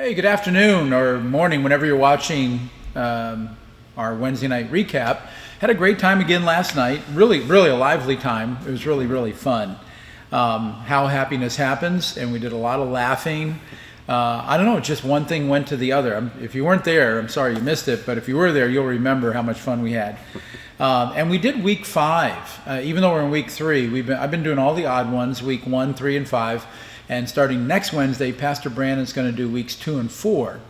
Hey, good afternoon or morning, whenever you're watching our Wednesday night recap. Had a great time again last night. Really a lively time. It was really fun. How happiness happens, and we did a lot of laughing. I don't know, just one thing went to the other. If you weren't there, I'm sorry you missed it, but if you were there, you'll remember how much fun we had. And we did week 5, even though we're in week 3. I've been doing all the odd ones, week 1, 3, and 5. And starting next Wednesday, Pastor Brandon's going to do weeks 2 and 4.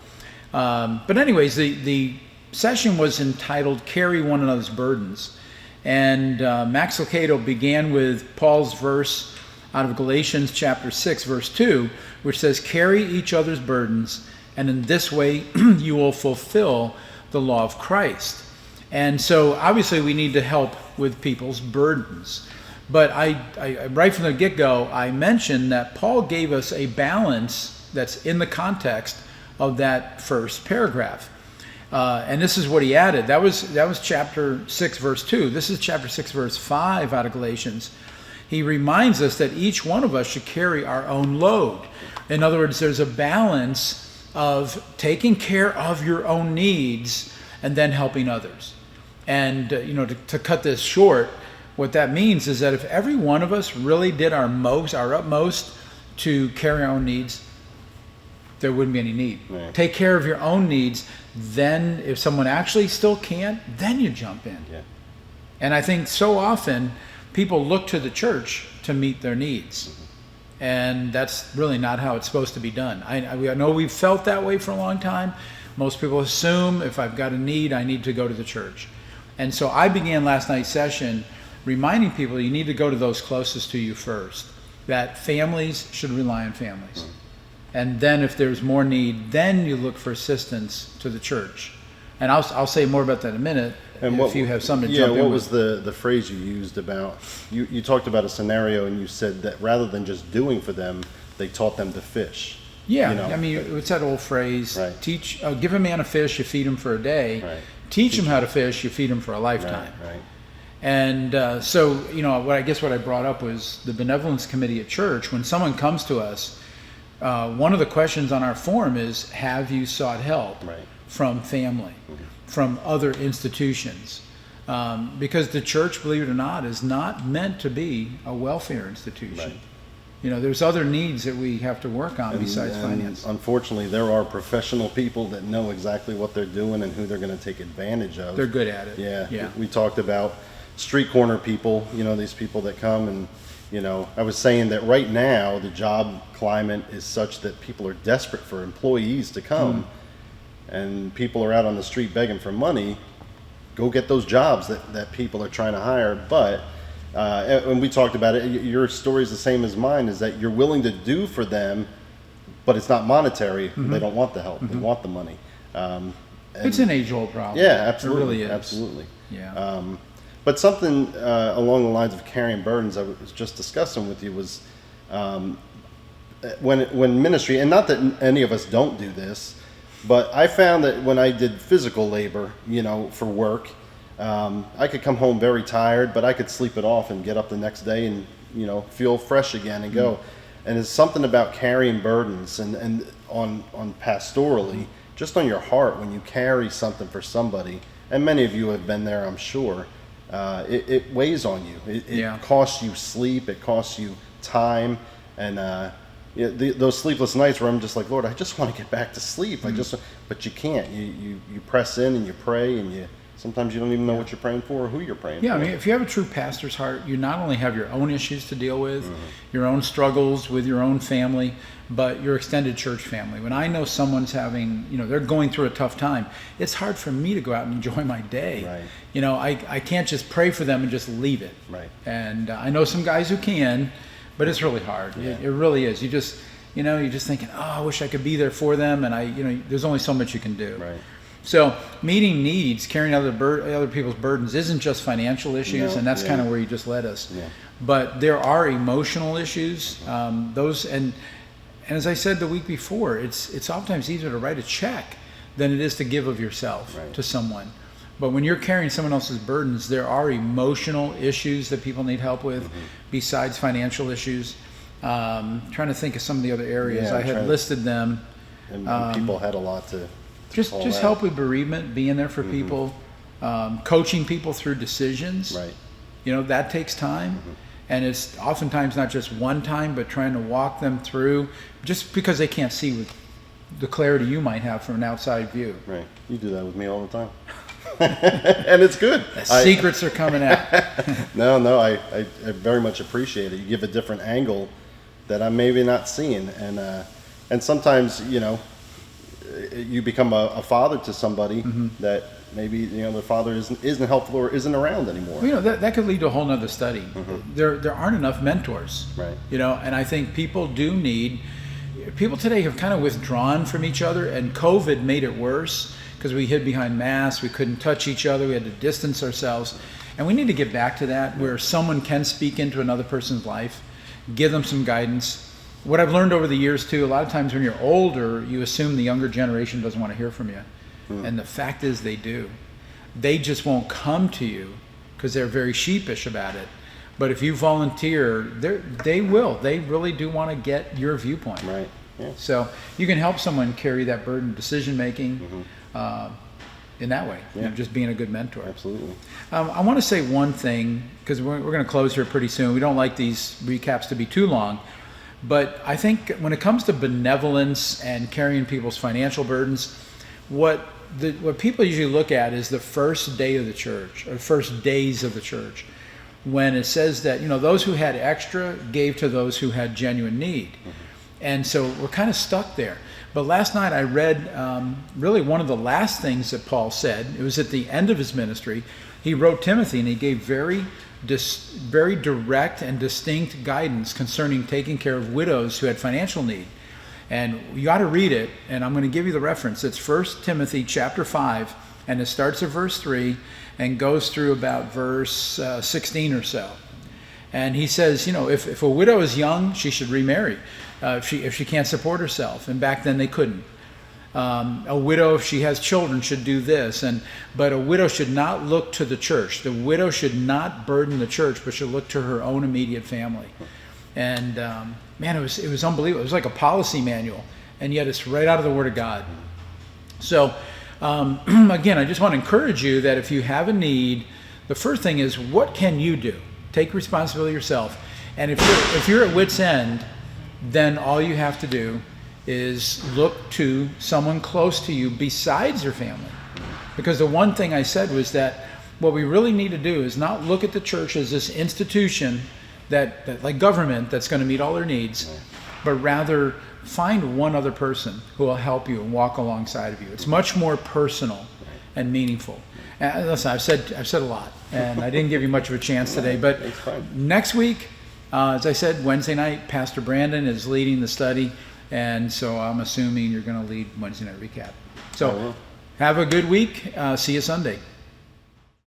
But anyways, the session was entitled Carry One Another's Burdens. And Max Lucado began with Paul's verse out of Galatians chapter 6, verse 2, which says, carry each other's burdens, and in this way you will fulfill the law of Christ. And so obviously we need to help with people's burdens. But I right from the get-go, I mentioned that Paul gave us a balance that's in the context of that first paragraph. And this is what he added. That was chapter 6, verse 2. This is chapter 6, verse 5 out of Galatians. He reminds us that each one of us should carry our own load. In other words, there's a balance of taking care of your own needs and then helping others. And, to cut this short, what that means is that if every one of us really did our utmost to carry our own needs, there wouldn't be any need. Right. Take care of your own needs, then if someone actually still can't, then you jump in. Yeah. And I think so often people look to the church to meet their needs. Mm-hmm. And that's really not how it's supposed to be done. I know we've felt that way for a long time. Most people assume if I've got a need, I need to go to the church. And so I began last night's session reminding people you need to go to those closest to you first, that families should rely on families. And then if there's more need, then you look for assistance to the church. And I'll say more about that in a minute, and if you have something to jump in with. What was the phrase you used about, you talked about a scenario and you said that rather than just doing for them, they taught them to fish. Yeah, I mean, it's that old phrase, right. Give a man a fish, you feed him for a day. Right. Teach him how to fish, you feed him for a lifetime. Right. And so, what I brought up was the benevolence committee at church. When someone comes to us, one of the questions on our form is, have you sought help from family, from other institutions? Because the church, believe it or not, is not meant to be a welfare institution. Right. There's other needs that we have to work on besides finance. Unfortunately, there are professional people that know exactly what they're doing and who they're going to take advantage of. They're good at it. Yeah. We talked about street corner people, these people that come and, I was saying that right now the job climate is such that people are desperate for employees to come, and people are out on the street begging for money. Go get those jobs that people are trying to hire. But and we talked about it, your story is the same as mine, is that you're willing to do for them, but it's not monetary. They don't want the help. They want the money. It's an age-old problem. Yeah, absolutely. It really is. Absolutely. Yeah. But something along the lines of carrying burdens I was just discussing with you was when ministry, and not that any of us don't do this, but I found that when I did physical labor, for work, I could come home very tired, but I could sleep it off and get up the next day and, feel fresh again and go. And it's something about carrying burdens and on pastorally, just on your heart when you carry something for somebody, and many of you have been there, I'm sure. It weighs on you. It costs you sleep. It costs you time, and those sleepless nights where I'm just like, Lord, I just want to get back to sleep. But you can't. You press in and you pray, and sometimes you don't even know what you're praying for or who you're praying for. Yeah, I mean, if you have a true pastor's heart, you not only have your own issues to deal with, your own struggles with your own family, but your extended church family. When I know someone's having, they're going through a tough time, it's hard for me to go out and enjoy my day. Right. I can't just pray for them and just leave it. Right. And I know some guys who can, but it's really hard. Yeah. It really is. You're just thinking, I wish I could be there for them, and there's only so much you can do. Right. So meeting needs, carrying other people's burdens isn't just financial issues, and that's kind of where you just led us. Yeah. But there are emotional issues. And as I said the week before, it's oftentimes easier to write a check than it is to give of yourself to someone. But when you're carrying someone else's burdens, there are emotional issues that people need help with besides financial issues. Trying to think of some of the other areas. I had listed them. and people had a lot to just call out. help with bereavement, being there for people, coaching people through decisions. Right. You know, that takes time. And it's oftentimes not just one time, but trying to walk them through, just because they can't see with the clarity you might have from an outside view. Right. You do that with me all the time. And it's good. The secrets are coming out. No, I very much appreciate it. You give a different angle that I'm maybe not seeing. And sometimes, you know, you become a father to somebody that maybe, you know, their father isn't helpful or isn't around anymore. Well, you know, that could lead to a whole nother study. There aren't enough mentors. Right. You know, and I think people today have kind of withdrawn from each other, and COVID made it worse because we hid behind masks, we couldn't touch each other, we had to distance ourselves. And we need to get back to that, where someone can speak into another person's life, give them some guidance. What I've learned over the years too, a lot of times when you're older, you assume the younger generation doesn't want to hear from you. And the fact is they do. They just won't come to you because they're very sheepish about it. But if you volunteer, they will. They really do want to get your viewpoint. Right. Yeah. So you can help someone carry that burden of decision making in that way. Yeah. You know, just being a good mentor. Absolutely. I want to say one thing, because we're going to close here pretty soon. We don't like these recaps to be too long. But I think when it comes to benevolence and carrying people's financial burdens, what people usually look at is the first day of the church, or first days of the church, when it says that, you know, those who had extra gave to those who had genuine need. And so we're kind of stuck there. But last night I read really one of the last things that Paul said. It was at the end of his ministry. He wrote Timothy, and he gave very direct and distinct guidance concerning taking care of widows who had financial need. And you ought to read it, and I'm going to give you the reference. It's 1 Timothy chapter 5, and it starts at verse 3 and goes through about verse 16 or so. And he says, you know, if a widow is young, she should remarry if she can't support herself. And back then they couldn't. A widow, if she has children, should do this. But a widow should not look to the church. The widow should not burden the church, but should look to her own immediate family. And man, it was unbelievable. It was like a policy manual, and yet it's right out of the Word of God. So again, I just want to encourage you that if you have a need, the first thing is, what can you do? Take responsibility yourself. And if you're at wit's end, then all you have to do is look to someone close to you besides your family. Because the one thing I said was that what we really need to do is not look at the church as this institution that like government that's going to meet all their needs, but rather find one other person who will help you and walk alongside of you. It's much more personal and meaningful. And listen, I've said a lot, and I didn't give you much of a chance today, but next week, as I said, Wednesday night, Pastor Brandon is leading the study, and so I'm assuming you're going to lead Wednesday night recap. So have a good week. See you Sunday.